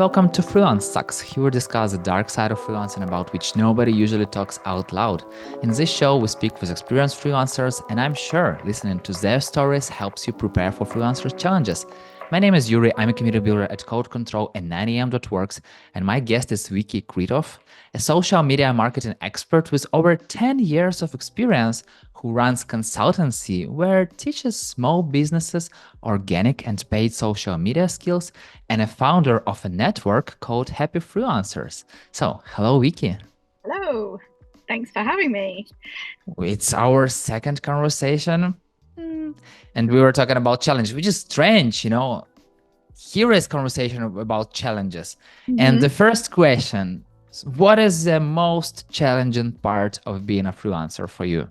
Welcome to Freelance Sucks. Here we discuss the dark side of freelancing about which nobody usually talks out loud. In this show, we speak with experienced freelancers, and I'm sure listening to their stories helps you prepare for freelancers' challenges. My name is Yuri, I'm a community builder at Code Control and 9am.works, and my guest is Vicky Critoph, a social media marketing expert with over 10 years of experience who runs consultancy where teaches small businesses organic and paid social media skills, and a founder of a network called Happy Freelancers. So, hello, Vicky. Hello, thanks for having me. It's our second conversation. And we were talking about challenge, which is strange, Here is conversation about challenges. And the first question, what is the most challenging part of being a freelancer for you?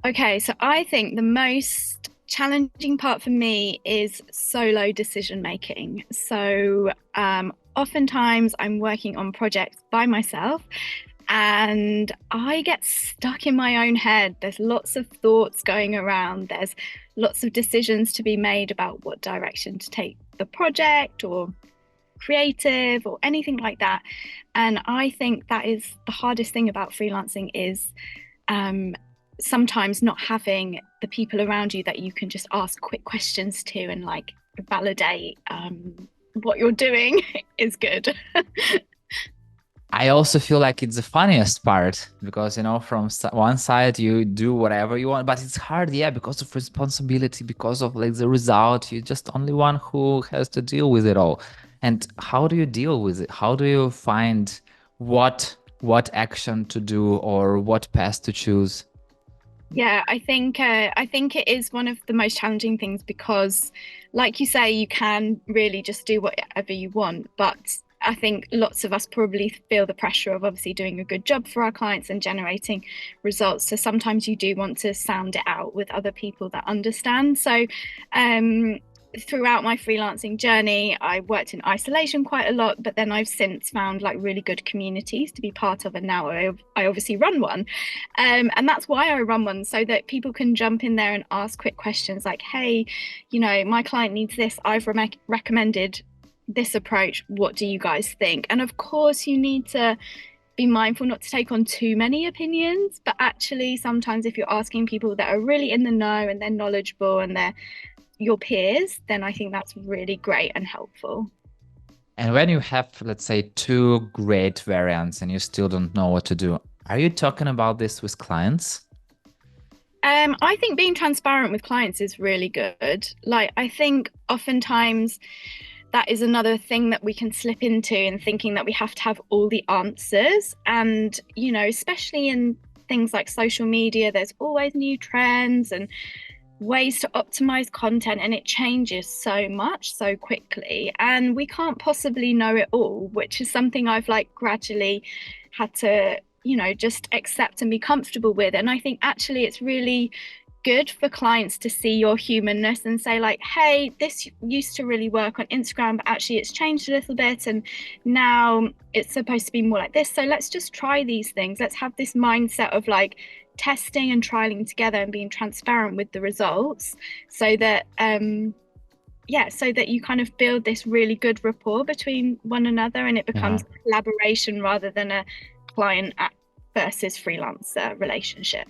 Okay, so I think the most challenging part for me is solo decision making. So oftentimes I'm working on projects by myself and I get stuck in my own head. There's lots of thoughts going around. There's lots of decisions to be made about what direction to take the project or creative or anything like that. And I think that is the hardest thing about freelancing is sometimes not having the people around you that you can just ask quick questions to and like validate what you're doing is good. I also feel like it's the funniest part because, from one side you do whatever you want, but it's hard, yeah, because of responsibility, because of like the result. You're just only one who has to deal with it all. And how do you deal with it? How do you find what action to do or what path to choose? Yeah, I think it is one of the most challenging things because, like you say, you can really just do whatever you want, but I think lots of us probably feel the pressure of obviously doing a good job for our clients and generating results. So sometimes you do want to sound it out with other people that understand. So throughout my freelancing journey, I worked in isolation quite a lot, but then I've since found like really good communities to be part of. And now I obviously run one. And that's why I run one, so that people can jump in there and ask quick questions like, hey, my client needs this. I've recommended this approach. What do you guys think? And of course, you need to be mindful not to take on too many opinions, but actually sometimes if you're asking people that are really in the know and they're knowledgeable and they're your peers, then I think that's really great and helpful. And when you have, let's say, two great variants and you still don't know what to do, are you talking about this with clients? I think being transparent with clients is really good. Like, I think oftentimes that is another thing that we can slip into in thinking that we have to have all the answers. And, especially in things like social media, there's always new trends and ways to optimize content, and it changes so much so quickly, and we can't possibly know it all, which is something I've like gradually had to just accept and be comfortable with. And I think actually it's really good for clients to see your humanness and say like, hey, this used to really work on Instagram, but actually it's changed a little bit and now it's supposed to be more like this, so let's just try these things. Let's have this mindset of like testing and trialing together and being transparent with the results, so that so that you kind of build this really good rapport between one another and it becomes collaboration rather than a client versus freelancer relationship.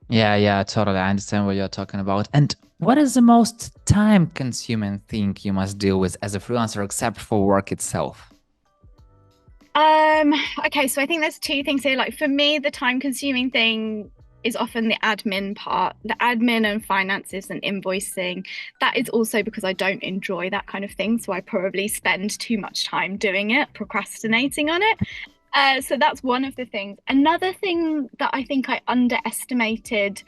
Yeah, totally. I understand what you're talking about. And what is the most time-consuming thing you must deal with as a freelancer except for work itself? Okay, so I think there's two things here. Like for me, the time-consuming thing is often the admin part, the admin and finances and invoicing. That is also because I don't enjoy that kind of thing, so I probably spend too much time doing it, procrastinating on it. So that's one of the things. Another thing that I think I underestimated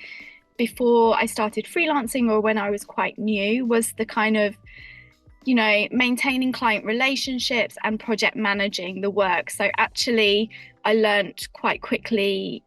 before I started freelancing or when I was quite new was the kind of maintaining client relationships and project managing the work. So actually, I learned quite quickly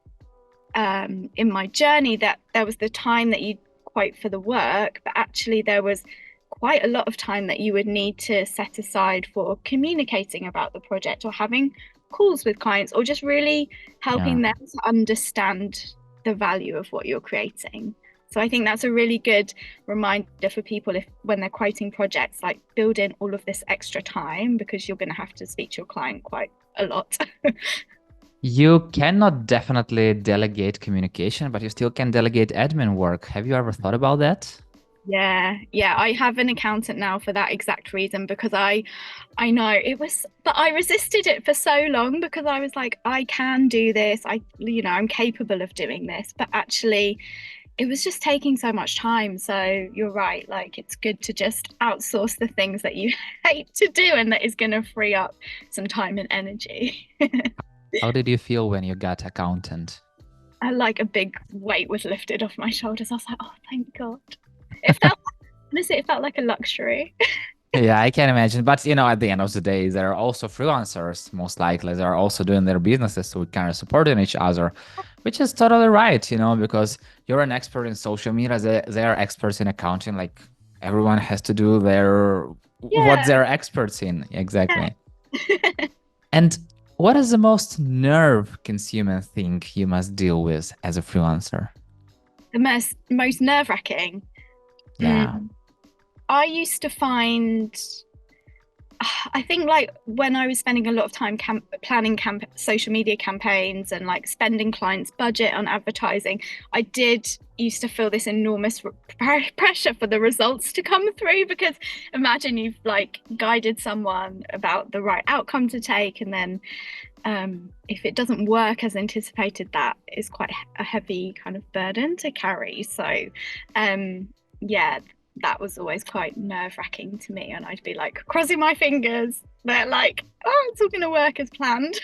in my journey that there was the time that you quote for the work, but actually there was quite a lot of time that you would need to set aside for communicating about the project or having calls with clients or just really helping them to understand the value of what you're creating. So I think that's a really good reminder for people if when they're quoting projects, like build in all of this extra time because you're going to have to speak to your client quite a lot. You cannot definitely delegate communication, but you still can delegate admin work. Have you ever thought about that? Yeah, I have an accountant now for that exact reason because I know it was, but I resisted it for so long because I was like, I can do this. I'm capable of doing this, but actually it was just taking so much time. So you're right, like it's good to just outsource the things that you hate to do and that is going to free up some time and energy. How did you feel when you got accountant? I like a big weight was lifted off my shoulders. I was like, oh, thank God. It felt, honestly, it felt like a luxury. Yeah, I can imagine. But at the end of the day, there are also freelancers, most likely. They're also doing their businesses, so we kind of supporting each other, which is totally right, because you're an expert in social media, they are experts in accounting. Like everyone has to do what Yeah. they're experts in. Exactly. And what is the most nerve-consuming thing you must deal with as a freelancer? The most nerve-wracking. Yeah. I used to find, I think like when I was spending a lot of time planning social media campaigns and like spending clients' budget on advertising, I did used to feel this enormous pressure for the results to come through because imagine you've like guided someone about the right outcome to take and then if it doesn't work as anticipated, that is quite a heavy kind of burden to carry. So yeah, that was always quite nerve-wracking to me, and I'd be like crossing my fingers that like, oh, it's all going to work as planned.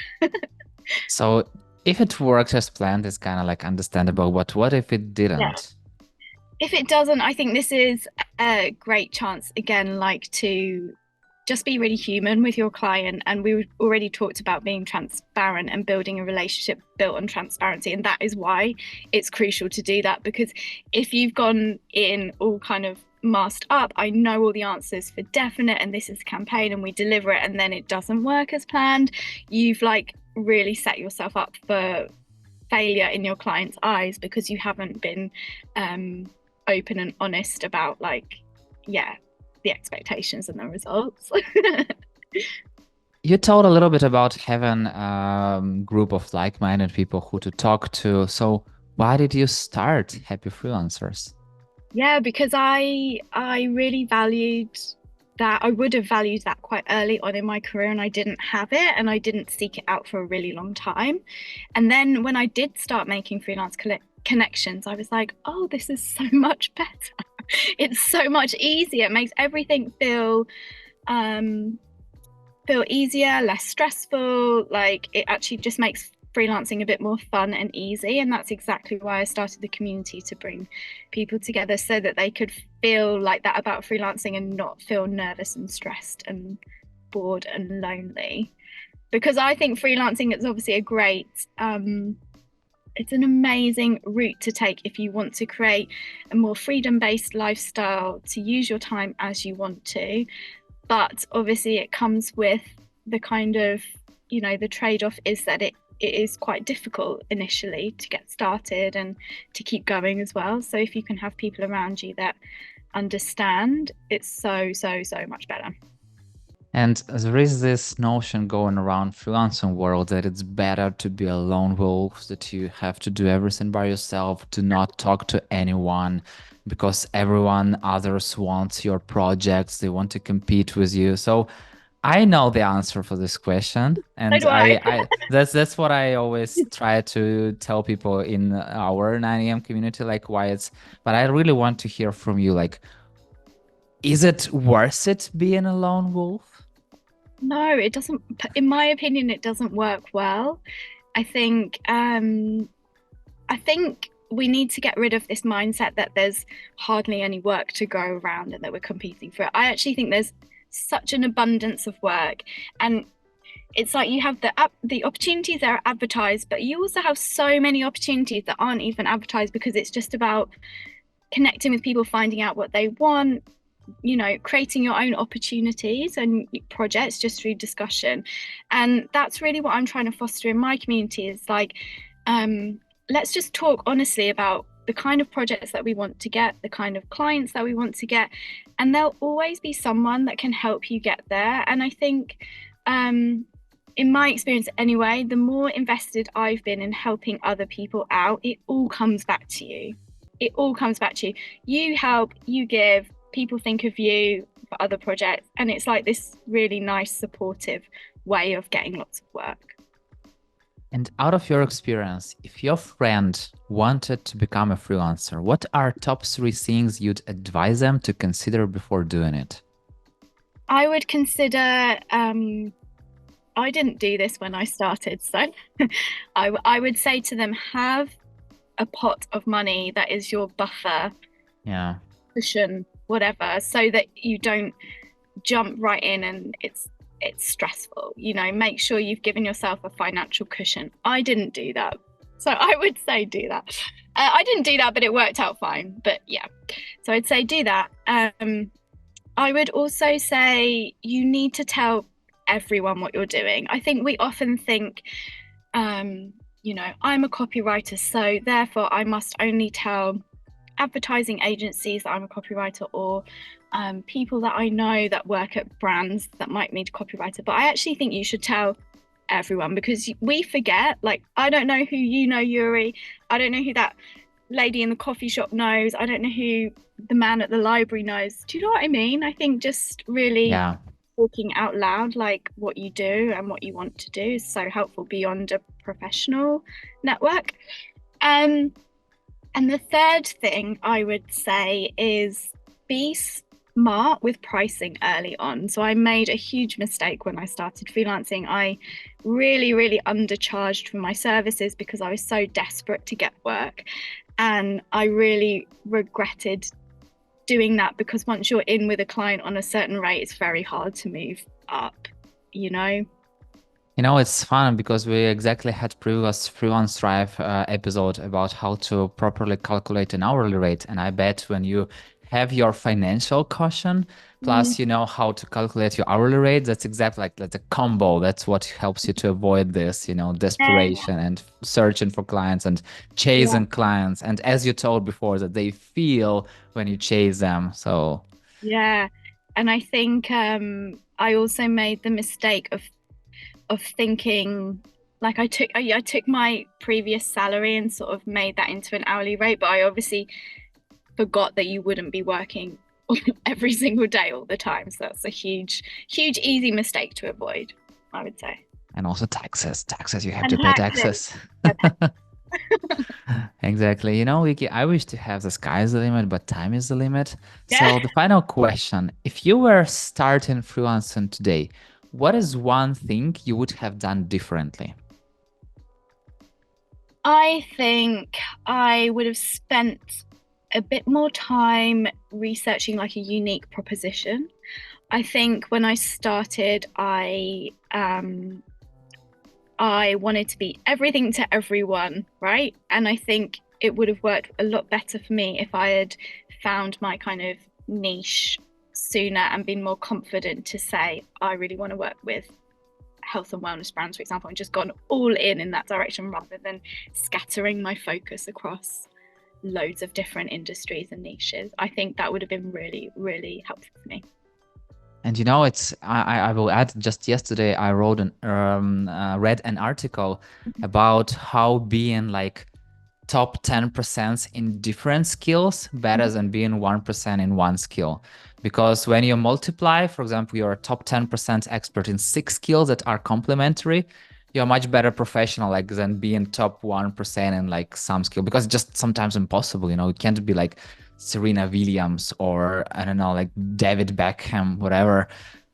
So if it works as planned, it's kind of like understandable, but what if it Yeah. didn't? If it doesn't, I think this is a great chance again, like to just be really human with your client. And we already talked about being transparent and building a relationship built on transparency. And that is why it's crucial to do that, because if you've gone in all kind of masked up, I know all the answers for definite, and this is a campaign and we deliver it, and then it doesn't work as planned, you've like really set yourself up for failure in your client's eyes because you haven't been open and honest about like, yeah, the expectations and the results. You told a little bit about having a group of like-minded people who to talk to. So why did you start Happy Freelancers? Yeah, because I really valued that. I would have valued that quite early on in my career, and I didn't have it, and I didn't seek it out for a really long time. And then when I did start making freelance connections, I was like, oh, this is so much better. It's so much easier. It makes everything feel easier, less stressful. Like it actually just makes freelancing a bit more fun and easy. And that's exactly why I started the community, to bring people together so that they could feel like that about freelancing and not feel nervous and stressed and bored and lonely. Because I think freelancing is obviously a great it's an amazing route to take if you want to create a more freedom-based lifestyle, to use your time as you want to. But obviously it comes with the kind of, the trade-off is that it is quite difficult initially to get started and to keep going as well. So if you can have people around you that understand, it's so much better. And there is this notion going around freelancing world that it's better to be a lone wolf, that you have to do everything by yourself, to not talk to anyone, because everyone others wants your projects, they want to compete with you. So I know the answer for this question, So and do I. that's what I always try to tell people in our 9am community, like but I really want to hear from you, like, is it worth it being a lone wolf? No, it doesn't. In my opinion, it doesn't work well. I think we need to get rid of this mindset that there's hardly any work to go around and that we're competing for it. I actually think there's such an abundance of work, and it's like you have the opportunities that are advertised, but you also have so many opportunities that aren't even advertised, because it's just about connecting with people, finding out what they want, creating your own opportunities and projects just through discussion. And that's really what I'm trying to foster in my community, is like, let's just talk honestly about the kind of projects that we want to get, the kind of clients that we want to get, and there'll always be someone that can help you get there. And I think in my experience anyway, the more invested I've been in helping other people out, it all comes back to you. It all comes back to you. You help, you give, people think of you for other projects, and it's like this really nice supportive way of getting lots of work. And out of your experience, if your friend wanted to become a freelancer, what are top 3 things you'd advise them to consider before doing it? I would consider, I didn't do this when I started, so I would say to them, have a pot of money that is your buffer, cushion, whatever, so that you don't jump right in and it's stressful. You know, make sure you've given yourself a financial cushion. I didn't do that, so I would say do that. I didn't do that, but it worked out fine. But yeah, so I'd say do that. I would also say you need to tell everyone what you're doing. I think we often think, you know, I'm a copywriter, so therefore I must only tell advertising agencies that I'm a copywriter, or people that I know that work at brands that might need a copywriter. But I actually think you should tell everyone, because we forget. Like, I don't know who you know, Yuri. I don't know who that lady in the coffee shop knows. I don't know who the man at the library knows. Do you know what I mean? I think just really talking out loud, like what you do and what you want to do, is so helpful beyond a professional network. And the third thing I would say is be smart with pricing early on. So I made a huge mistake when I started freelancing. I really undercharged for my services because I was so desperate to get work. And I really regretted doing that, because once you're in with a client on a certain rate, it's very hard to move up, you know? You know, it's fun because we exactly had previous Freelance Thrive episode about how to properly calculate an hourly rate. And I bet when you have your financial caution, plus you know how to calculate your hourly rate, that's exactly like that's a combo. That's what helps you to avoid this, you know, desperation and searching for clients and chasing clients. And as you told before, that they feel when you chase them. So yeah. And I think I also made the mistake of thinking, like I took my previous salary and sort of made that into an hourly rate, but I obviously forgot that you wouldn't be working every single day all the time. So that's a huge easy mistake to avoid, I would say. And also taxes, you have to pay taxes. Exactly. You know, Vicky, I wish to have the sky's the limit, but time is the limit. So the final question, if you were starting freelancing today, what is one thing you would have done differently? I think I would have spent a bit more time researching like a unique proposition. I think when I started, I wanted to be everything to everyone, right? And I think it would have worked a lot better for me if I had found my kind of niche sooner and been more confident to say, I really want to work with health and wellness brands, for example, and just gone all in that direction rather than scattering my focus across loads of different industries and niches. I think that would have been really helpful for me. And you know, it's I will add, just yesterday I wrote read an article about how being like top 10% in different skills better than being 1% in one skill. Because when you multiply, for example, you're a top 10% expert in 6 skills that are complementary, you're a much better professional like than being top 1% in like some skill, because it's just sometimes impossible, you know. It can't be like Serena Williams or I don't know, like David Beckham, whatever.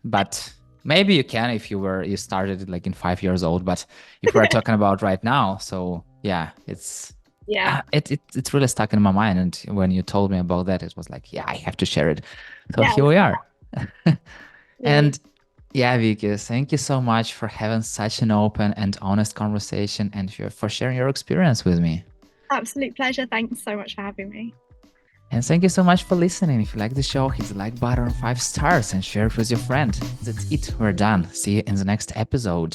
But maybe you can if you started like in 5 years old. But if we're talking about right now, so yeah, it's really stuck in my mind. And when you told me about that, it was like, yeah, I have to share it. So here we are. And yeah, Vicky, thank you so much for having such an open and honest conversation and for sharing your experience with me. Absolute pleasure. Thanks so much for having me. And thank you so much for listening. If you like the show, hit the like button, 5 stars, and share it with your friend. That's it. We're done. See you in the next episode.